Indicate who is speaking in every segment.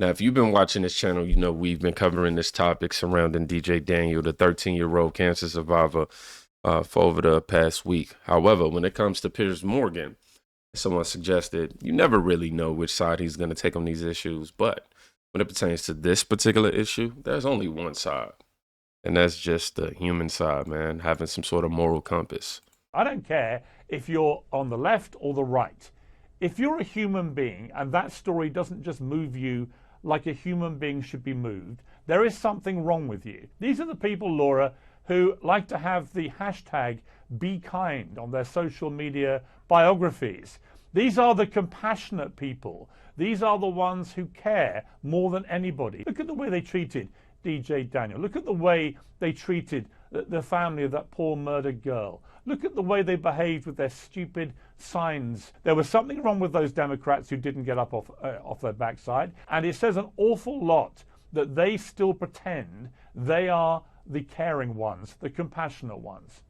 Speaker 1: Now, if you've been watching this channel, you know we've been covering this topic surrounding DJ Daniel, the 13-year-old cancer survivor, for over the past week. However, when it comes to Piers Morgan, someone suggested you never really know which side he's going to take on these issues. But when it pertains to this particular issue, there's only one side. And that's just the human side, man, having some sort of moral compass.
Speaker 2: I don't care if you're on the left or the right. If you're a human being and that story doesn't just move you like a human being should be moved, there is something wrong with you. These are the people, Laura, who like to have the hashtag #BeKind on their social media biographies. These are the compassionate people. These are the ones who care more than anybody. Look at the way they treated DJ Daniel. Look at the way they treated the family of that poor murdered girl. Look at the way they behaved with their stupid signs. There was something wrong with those Democrats who didn't get up off their backside. And it says an awful lot that they still pretend they are the caring ones, the compassionate ones.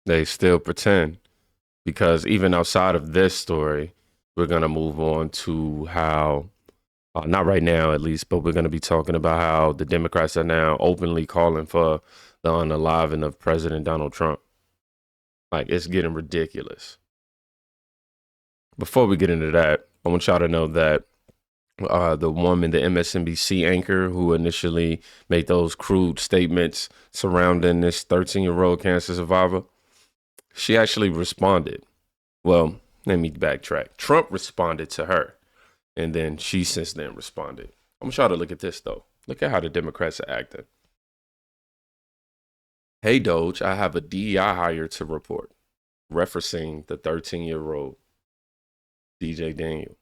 Speaker 1: They still pretend, because even outside of this story, we're going to move on to how, not right now at least, but we're going to be talking about how the Democrats are now openly calling for the unaliving of President Donald Trump. Like, it's getting ridiculous. Before we get into that, I want y'all to know that the woman, the MSNBC anchor who initially made those crude statements surrounding this 13-year-old cancer survivor, she actually responded. Well, let me backtrack. Trump responded to her, and then she since then responded. I want y'all to look at this, though. Look at how the Democrats are acting. Hey, Doge, I have a DEI hire to report, referencing the 13-year-old DJ Daniel.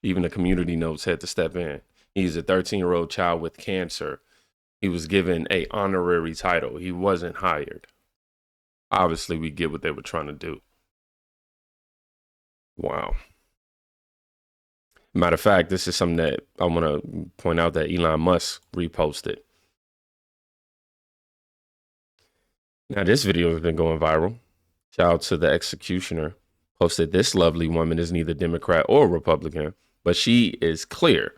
Speaker 1: Even the community notes had to step in. He's a 13-year-old child with cancer. He was given an honorary title. He wasn't hired. Obviously, we get what they were trying to do. Wow. Matter of fact, this is something that I want to point out that Elon Musk reposted. Now, this video has been going viral. Shout out to the executioner. Posted, this lovely woman is neither Democrat or Republican, but she is clear.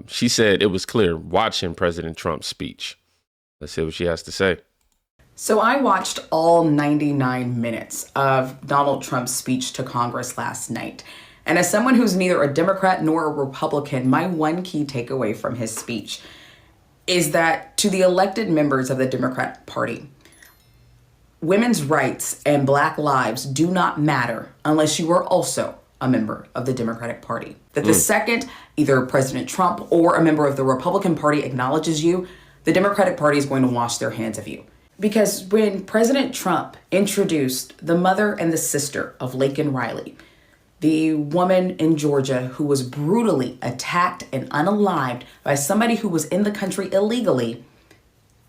Speaker 1: She said it was clear watching President Trump's speech. Let's see what she has to say.
Speaker 3: So I watched all 99 minutes of Donald Trump's speech to Congress last night. And as someone who's neither a Democrat nor a Republican, my one key takeaway from his speech is that to the elected members of the Democrat Party, women's rights and Black lives do not matter unless you are also a member of the Democratic Party. That the second either President Trump or a member of the Republican Party acknowledges you, the Democratic Party is going to wash their hands of you. Because when President Trump introduced the mother and the sister of Laken Riley, the woman in Georgia who was brutally attacked and unalived by somebody who was in the country illegally,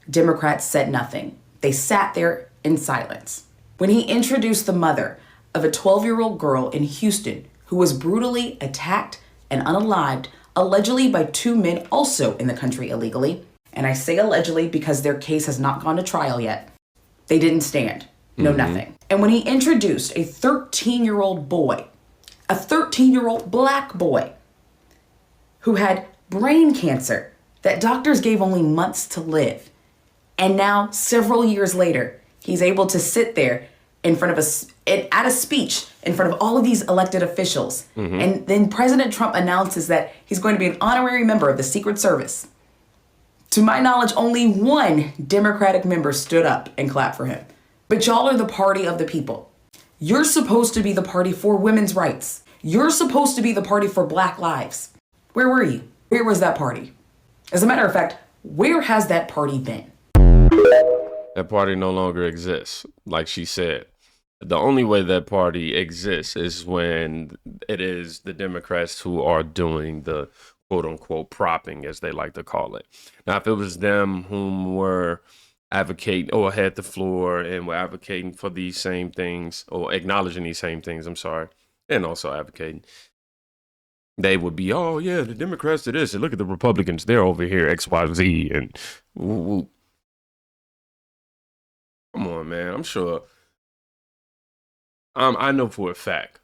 Speaker 3: Democrats said nothing. They sat there in silence. When he introduced the mother of a 12-year-old girl in Houston who was brutally attacked and unalived, allegedly by two men also in the country illegally, and I say allegedly because their case has not gone to trial yet, they didn't stand. No, nothing. And when he introduced a 13-year-old boy, a 13-year-old Black boy who had brain cancer that doctors gave only months to live, and now several years later, he's able to sit there in front of at a speech in front of all of these elected officials. And then President Trump announces that he's going to be an honorary member of the Secret Service. To my knowledge, only one Democratic member stood up and clapped for him. But y'all are the party of the people. You're supposed to be the party for women's rights. You're supposed to be the party for Black lives. Where were you? Where was that party? As a matter of fact, where has that party been?
Speaker 1: That party no longer exists, like she said. The only way that party exists is when it is the Democrats who are doing the quote unquote propping, as they like to call it. Now, if it was them whom were advocating or had the floor and were advocating for these same things or acknowledging these same things, I'm sorry, and also advocating, they would be, oh yeah, the Democrats did this, and look at the Republicans, they're over here, X, Y, Z, and woo, woo. Come on, man. I'm sure. I know for a fact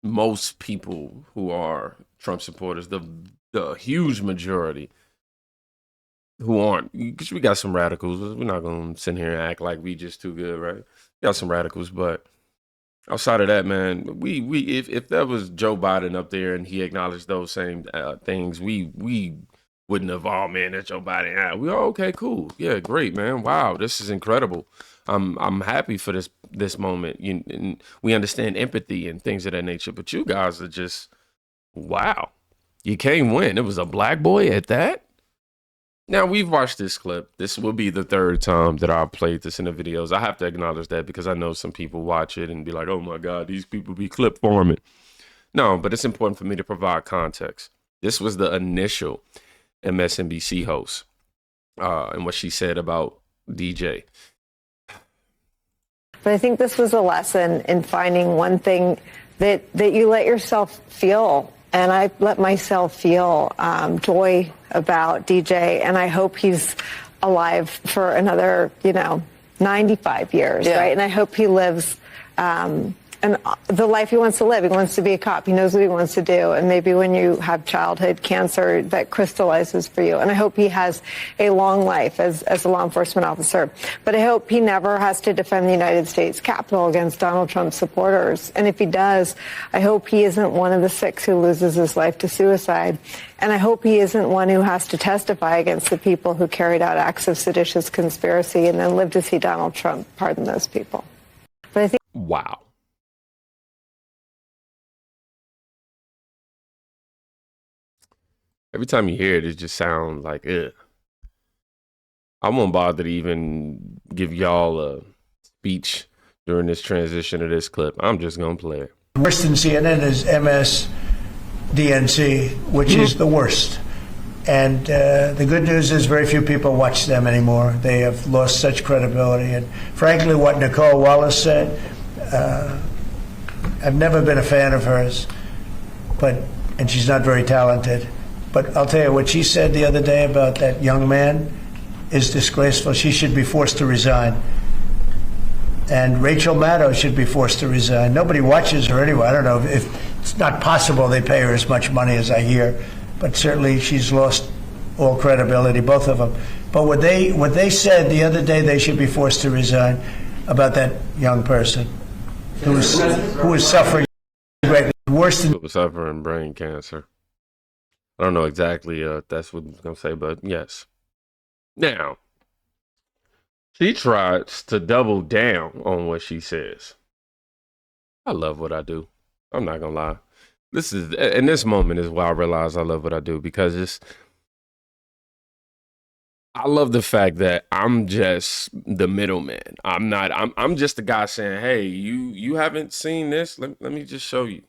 Speaker 1: most people who are Trump supporters, the huge majority who aren't, because we got some radicals. We're not going to sit here and act like we just too good, right? We got some radicals, but outside of that, man, if that was Joe Biden up there and he acknowledged those same things, we wouldn't have, oh man, that's Joe Biden. Yeah, we are okay, cool, yeah, great, man. Wow, this is incredible. I'm happy for this moment. And we understand empathy and things of that nature, but you guys are just, wow, you can't win. It was a black boy at that. Now, we've watched this clip. This will be the third time that I've played this in the videos. I have to acknowledge that because I know some people watch it and be like, oh my God, these people be clip forming. No, but it's important for me to provide context. This was the initial MSNBC host and what she said about DJ.
Speaker 4: But I think this was a lesson in finding one thing that you let yourself feel. And I let myself feel joy about DJ, and I hope he's alive for another, 95 years, right? And I hope he lives and the life he wants to live. He wants to be a cop. He knows what he wants to do. And maybe when you have childhood cancer, that crystallizes for you. And I hope he has a long life as a law enforcement officer. But I hope he never has to defend the United States Capitol against Donald Trump supporters. And if he does, I hope he isn't one of the 6 who loses his life to suicide. And I hope he isn't one who has to testify against the people who carried out acts of seditious conspiracy and then live to see Donald Trump pardon those people. But I think.
Speaker 1: Wow. Every time you hear it, it just sounds like, ugh. I won't bother to even give y'all a speech during this transition of this clip. I'm just going to play it.
Speaker 5: Worse than CNN is MSDNC, which is the worst. And the good news is very few people watch them anymore. They have lost such credibility. And frankly, what Nicole Wallace said, I've never been a fan of hers, and she's not very talented. But I'll tell you, what she said the other day about that young man is disgraceful. She should be forced to resign. And Rachel Maddow should be forced to resign. Nobody watches her anyway. I don't know if it's not possible they pay her as much money as I hear, but certainly she's lost all credibility, both of them. But what they said the other day, they should be forced to resign about that young person who was suffering greatly worse than
Speaker 1: suffering brain cancer. I don't know exactly that's what I was going to say, but yes. Now, she tries to double down on what she says. I love what I do. I'm not going to lie. In this moment is why I realize I love what I do, because I love the fact that I'm just the middleman. I'm just the guy saying, hey, you haven't seen this? Let me just show you.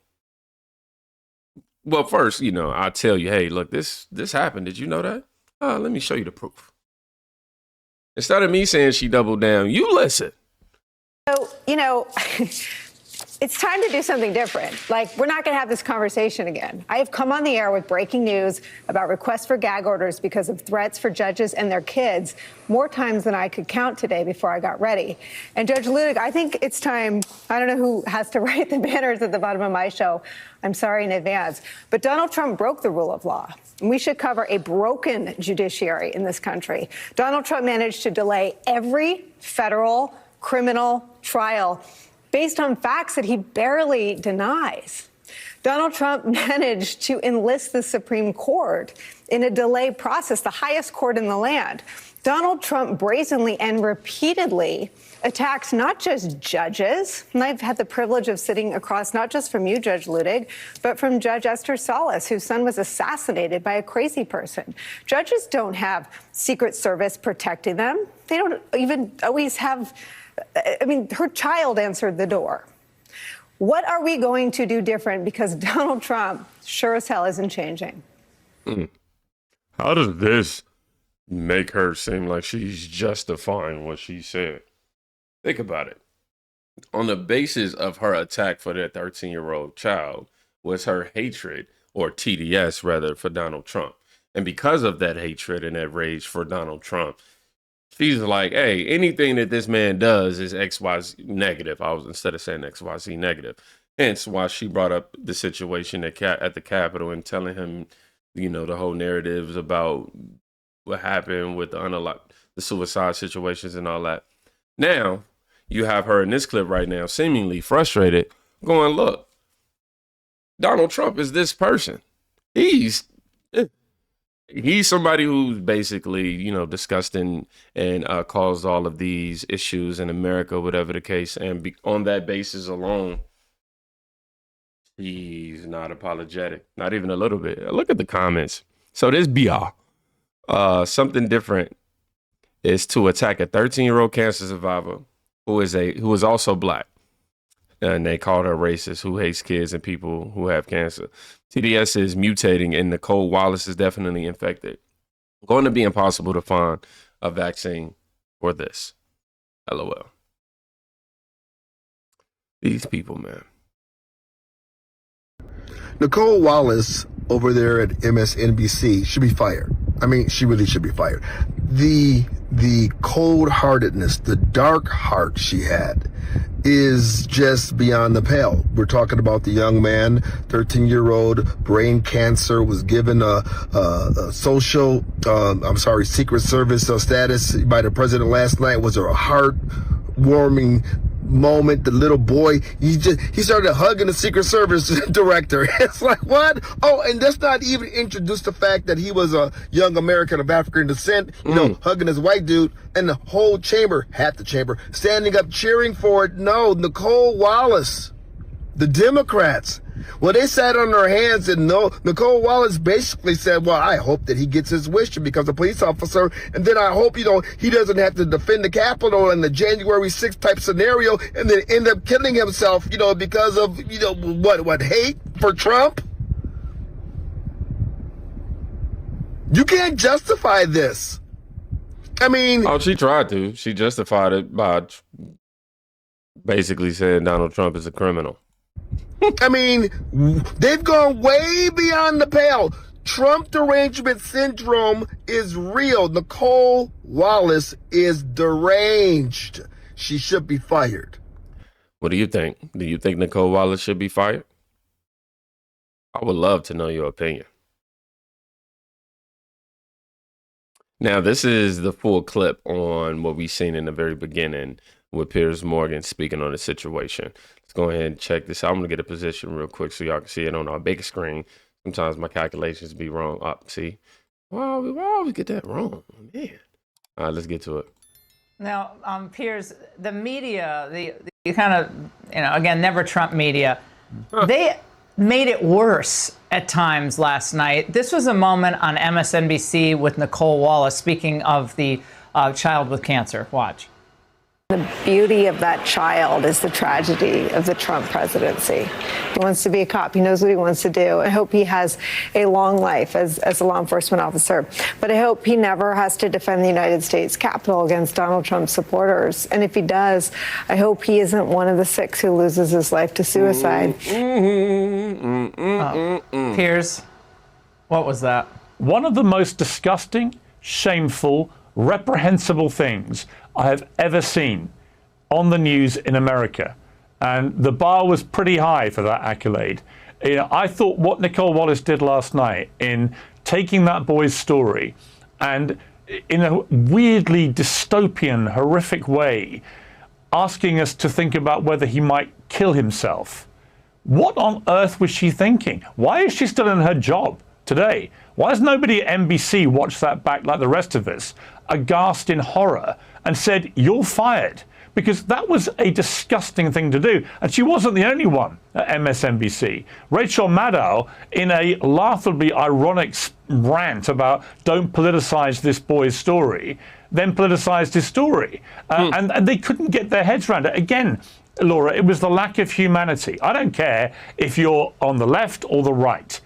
Speaker 1: Well, first, I tell you, hey, look, this happened. Did you know that? Let me show you the proof. Instead of me saying she doubled down, you listen.
Speaker 4: So, it's time to do something different. Like, we're not going to have this conversation again. I have come on the air with breaking news about requests for gag orders because of threats for judges and their kids more times than I could count today before I got ready. And Judge Ludig, I think it's time. I don't know who has to write the banners at the bottom of my show. I'm sorry in advance. But Donald Trump broke the rule of law. And we should cover a broken judiciary in this country. Donald Trump managed to delay every federal criminal trial based on facts that he barely denies. Donald Trump managed to enlist the Supreme Court in a delay process, the highest court in the land. Donald Trump brazenly and repeatedly attacks not just judges, and I've had the privilege of sitting across not just from you, Judge Ludig, but from Judge Esther Salas, whose son was assassinated by a crazy person. Judges don't have Secret Service protecting them. They don't even always have, her child answered the door. What are we going to do different? Because Donald Trump sure as hell isn't changing.
Speaker 1: How does this make her seem like she's justifying what she said? Think about it. On the basis of her attack for that 13-year-old child was her hatred, or TDS rather, for Donald Trump. And because of that hatred and that rage for Donald Trump, she's like, hey, anything that this man does is XYZ negative. Instead of saying XYZ negative. Hence why she brought up the situation at the Capitol and telling him, the whole narratives about what happened with the suicide situations and all that. Now, you have her in this clip right now, seemingly frustrated, going, look, Donald Trump is this person. He's somebody who's basically, disgusting and caused all of these issues in America, whatever the case. And on that basis alone, he's not apologetic, not even a little bit. Look at the comments. So this BR, something different is to attack a 13-year-old cancer survivor who is also black. And they called her racist, who hates kids and people who have cancer. TDS is mutating and Nicole Wallace is definitely infected. Going to be impossible to find a vaccine for this. LOL. These people, man.
Speaker 6: Nicole Wallace over there at MSNBC should be fired. I mean, she really should be fired. The cold-heartedness, the dark heart she had is just beyond the pale. We're talking about the young man, 13-year-old, brain cancer, was given a Secret Service status by the president last night. Was there a heartwarming moment? The little boy, he started hugging the Secret Service director. It's like, what? Oh, and let's not even introduce the fact that he was a young American of African descent, hugging his white dude, and the whole chamber, half the chamber, standing up cheering for it. No, Nicole Wallace, the Democrats, well, they sat on their hands, and Nicole Wallace basically said, well, I hope that he gets his wish to become a police officer, and then I hope, he doesn't have to defend the Capitol in the January 6th type scenario, and then end up killing himself, because of, what, hate for Trump? You can't justify this. I mean...
Speaker 1: Oh, she tried to. She justified it by basically saying Donald Trump is a criminal.
Speaker 6: I mean, they've gone way beyond the pale. Trump derangement syndrome is real. Nicole Wallace is deranged. She should be fired.
Speaker 1: What do you think? Do you think Nicole Wallace should be fired? I would love to know your opinion. Now, this is the full clip on what we seen in the very beginning with Piers Morgan speaking on the situation. Let's go ahead and check this out. I'm going to get a position real quick so y'all can see it on our big screen. Sometimes my calculations be wrong. See? Why I always get that wrong? Man. All right, let's get to it.
Speaker 7: Now, Piers, the media, the kind of, again, never Trump media, they made it worse at times last night. This was a moment on MSNBC with Nicole Wallace speaking of the child with cancer. Watch.
Speaker 4: The beauty of that child is the tragedy of the Trump presidency. He wants to be a cop. He knows what he wants to do. I hope he has a long life as a law enforcement officer. But I hope he never has to defend the United States Capitol against Donald Trump's supporters. And if he does, I hope he isn't one of the 6 who loses his life to suicide.
Speaker 7: Piers, what was that?
Speaker 2: One of the most disgusting, shameful, reprehensible things I have ever seen on the news in America. And the bar was pretty high for that accolade. I thought what Nicole Wallace did last night in taking that boy's story and in a weirdly dystopian, horrific way, asking us to think about whether he might kill himself. What on earth was she thinking? Why is she still in her job today? Why has nobody at NBC watched that back like the rest of us, aghast in horror, and said, you're fired? Because that was a disgusting thing to do. And she wasn't the only one at MSNBC. Rachel Maddow, in a laughably ironic rant about don't politicize this boy's story, then politicized his story. And they couldn't get their heads around it. Again, Laura, it was the lack of humanity. I don't care if you're on the left or the right.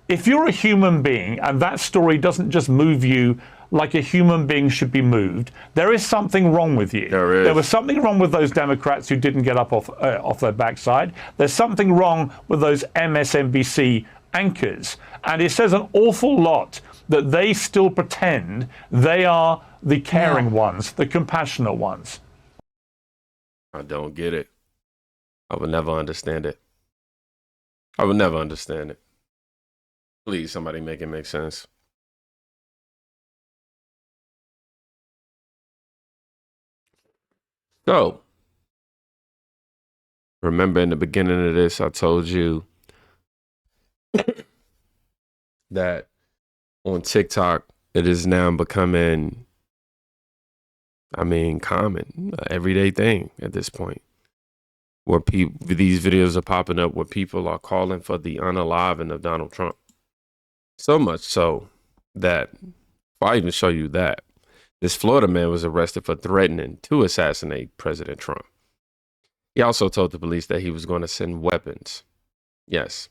Speaker 2: If you're a human being and that story doesn't just move you like a human being should be moved, there is something wrong with you. There was something wrong with those Democrats who didn't get up off their backside. There's something wrong with those MSNBC anchors. And it says an awful lot that they still pretend they are the caring ones, the compassionate ones.
Speaker 1: I don't get it. I will never understand it. I would never understand it. Please, somebody make it make sense. So, remember in the beginning of this, I told you that on TikTok, it is now becoming, common, everyday thing at this point, where these videos are popping up where people are calling for the unaliving of Donald Trump. So much so that, if I even show you that, this Florida man was arrested for threatening to assassinate President Trump. He also told the police that he was going to send weapons. Yes,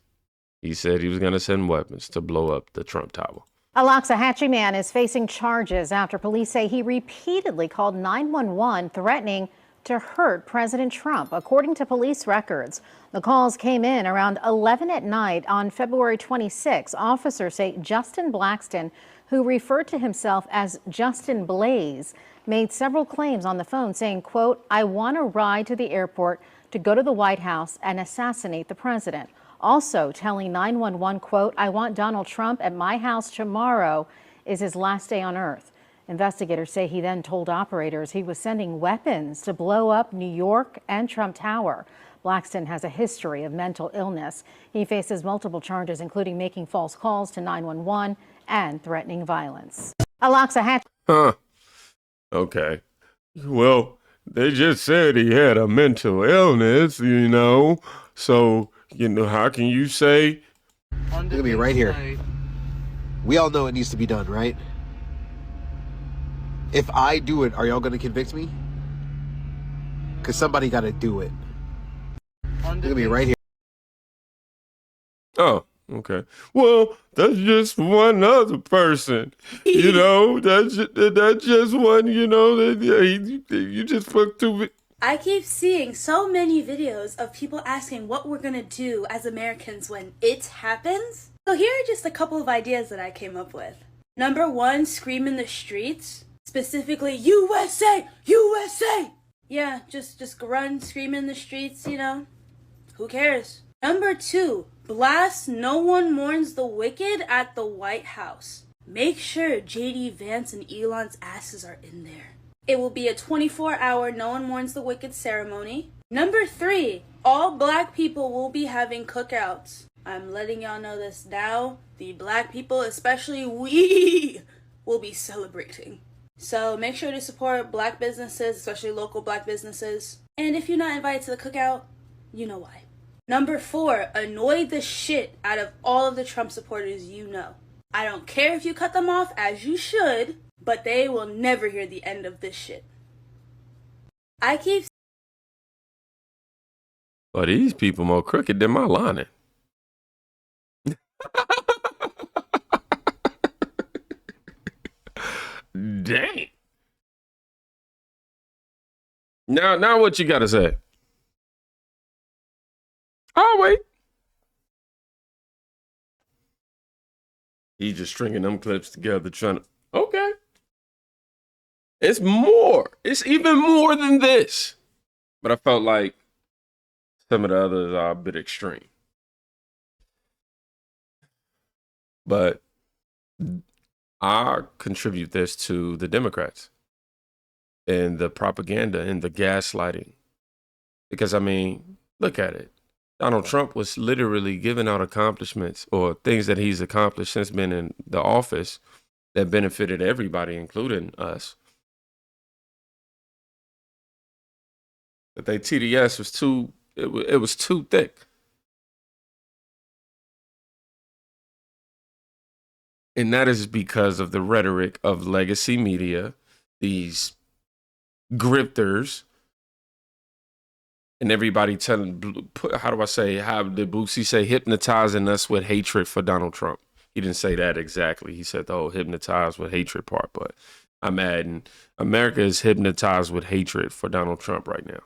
Speaker 1: he said he was going to send weapons to blow up the Trump Tower.
Speaker 8: A Loxahatchee man is facing charges after police say he repeatedly called 911 threatening to hurt President Trump. According to police records, the calls came in around 11 at night on February 26. Officers say Justin Blackston, who referred to himself as Justin Blaze, made several claims on the phone saying, quote, "I want a ride to the airport to go to the White House and assassinate the president." Also telling 911, quote, "I want Donald Trump at my house tomorrow is his last day on earth." Investigators say he then told operators he was sending weapons to blow up New York and Trump Tower. Blackston has a history of mental illness. He faces multiple charges, including making false calls to 911 and threatening violence. A Loxahatchee.
Speaker 1: Huh. Okay. Well, they just said he had a mental illness, So, how can you say?
Speaker 9: Look at me right here. We all know it needs to be done, right? If I do it, are y'all going to convict me? Because somebody got to do it. Look at me right here.
Speaker 1: Oh, okay. Well, that's just one other person. That's just one, you just fucked two.
Speaker 10: I keep seeing so many videos of people asking what we're gonna do as Americans when it happens. So here are just a couple of ideas that I came up with. Number one, scream in the streets. Specifically, USA! USA! Yeah, just run, scream in the streets, Who cares? Number two, blast No One Mourns the Wicked at the White House. Make sure JD Vance and Elon's asses are in there. It will be a 24-hour No One Mourns the Wicked ceremony. Number three, all black people will be having cookouts. I'm letting y'all know this now. The black people, especially we, will be celebrating. So make sure to support black businesses, especially local black businesses. And if you're not invited to the cookout, you know why. Number four, annoy the shit out of all of the Trump supporters you know. I don't care if you cut them off, as you should, but they will never hear the end of this shit.
Speaker 1: Well, these people more crooked than my lining. Dang. Now what you gotta say? I'll wait. He's just stringing them clips together, trying to. Okay. It's more. It's even more than this. But I felt like some of the others are a bit extreme. But I contribute this to the Democrats and the propaganda and the gaslighting. Because, look at it. Donald Trump was literally giving out accomplishments or things that he's accomplished since being in the office that benefited everybody, including us. But their TDS was it was too thick. And that is because of the rhetoric of legacy media, these grifters, and everybody telling, how do I say, how did Boosie say, hypnotizing us with hatred for Donald Trump. He didn't say that exactly. He said the whole hypnotized with hatred part, but I'm adding, America is hypnotized with hatred for Donald Trump right now.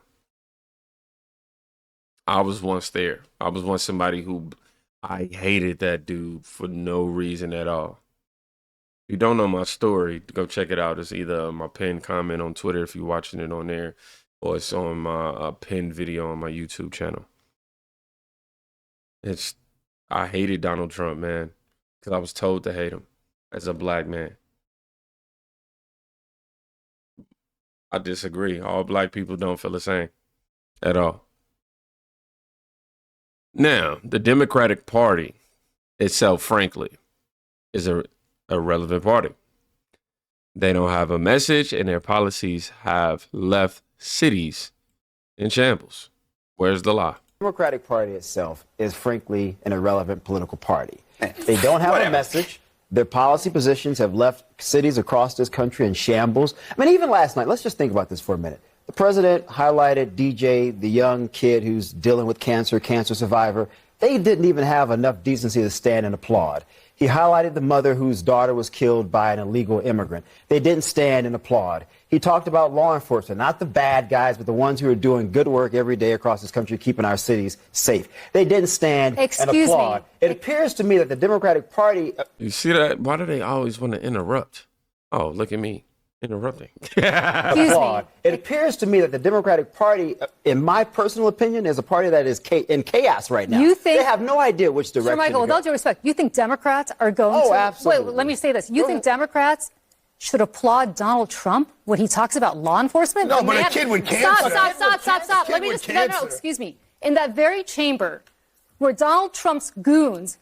Speaker 1: I was once there. I was once somebody who, I hated that dude for no reason at all. If you don't know my story, go check it out. It's either my pinned comment on Twitter if you're watching it on there, or it's on my pinned video on my YouTube channel. It's I hated Donald Trump, man, because I was told to hate him as a black man. I disagree. All black people don't feel the same at all. Now, the Democratic Party itself, frankly, is a irrelevant party. They don't have a message, and their policies have left cities in shambles. Where's the lie?
Speaker 11: The Democratic Party itself is, frankly, an irrelevant political party. They don't have a message. Their policy positions have left cities across this country in shambles. I mean, even last night, let's just think about this for a minute. The president highlighted DJ, the young kid who's dealing with cancer survivor. They didn't even have enough decency to stand and applaud. He highlighted the mother whose daughter was killed by an illegal immigrant. They didn't stand and applaud. He talked about law enforcement, not the bad guys, but the ones who are doing good work every day across this country, keeping our cities safe. They didn't stand and applaud. It appears to me that the Democratic Party...
Speaker 1: You see that? Why do they always want to interrupt? Oh, look at me interrupting.
Speaker 11: Applaud. It appears to me that the Democratic Party, in my personal opinion, is a party that is in chaos right now.
Speaker 8: You think...
Speaker 11: They have no idea which direction
Speaker 8: Sir Michael, with all due respect, you think Democrats are going to...
Speaker 11: Oh, absolutely.
Speaker 8: Wait, let me say this. You think Democrats should applaud Donald Trump when he talks about law enforcement?
Speaker 5: No, but a kid with cancer.
Speaker 8: Stop. Let me just... No, excuse me. In that very chamber where Donald Trump's goons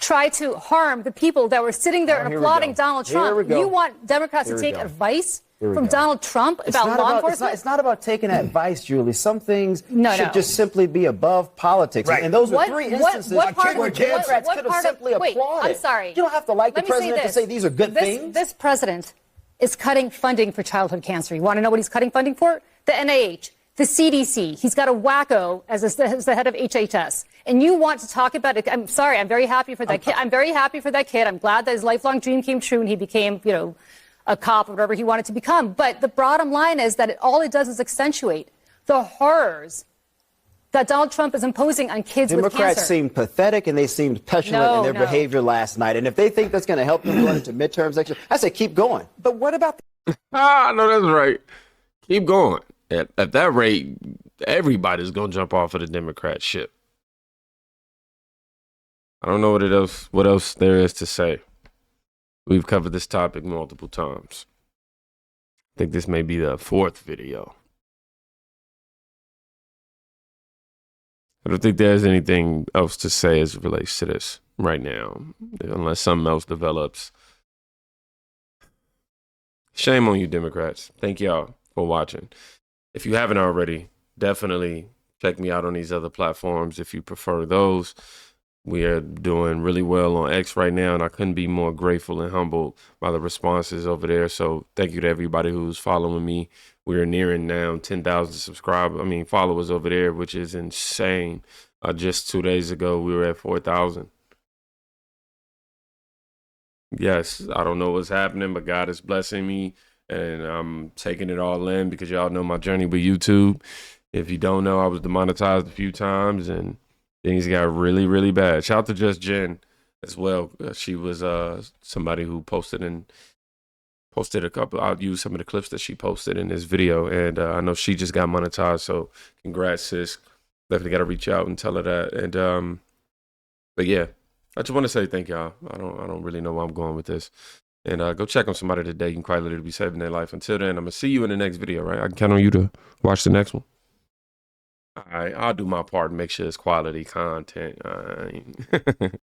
Speaker 8: tried to harm the people that were sitting there and applauding Donald Trump, you want Democrats to take advice from Donald Trump about law enforcement?
Speaker 11: It's not about taking advice, Julie. Some things should just simply be above politics. Right. And those are three instances where Democrats could have simply applauded.
Speaker 8: I'm sorry.
Speaker 11: You don't have to like the president to say these are good things.
Speaker 8: This president is cutting funding for childhood cancer. You want to know what he's cutting funding for? The NIH, the CDC. He's got a wacko as the head of HHS. And you want to talk about it. I'm sorry. I'm very happy for that kid. I'm very happy for that kid. I'm glad that his lifelong dream came true and he became, a cop or whatever he wanted to become. But the bottom line is that all it does is accentuate the horrors that Donald Trump is imposing on kids with cancer.
Speaker 11: Democrats seemed pathetic and they seemed petulant in their behavior last night. And if they think that's going to help them run into midterms next year, I say keep going. But what about...
Speaker 1: No, that's right. Keep going. At that rate, everybody's going to jump off of the Democrat ship. I don't know what else there is to say. We've covered this topic multiple times. I think this may be the 4th video. I don't think there's anything else to say as it relates to this right now, unless something else develops. Shame on you, Democrats. Thank y'all for watching. If you haven't already, definitely check me out on these other platforms if you prefer those. We are doing really well on X right now, and I couldn't be more grateful and humbled by the responses over there. So thank you to everybody who's following me. We are nearing now 10,000 followers over there, which is insane. Just 2 days ago, we were at 4,000. Yes, I don't know what's happening, but God is blessing me, and I'm taking it all in because y'all know my journey with YouTube. If you don't know, I was demonetized a few times, and things got really, really bad. Shout out to Just Jen as well. She was somebody who posted a couple. I'll use some of the clips that she posted in this video, and I know she just got monetized. So congrats, sis. Definitely got to reach out and tell her that. And but yeah, I just want to say thank y'all. I don't really know where I'm going with this. And go check on somebody today. You can quite literally be saving their life. Until then, I'm gonna see you in the next video. Right? I can count on you to watch the next one. All right, I'll do my part and make sure it's quality content. All right.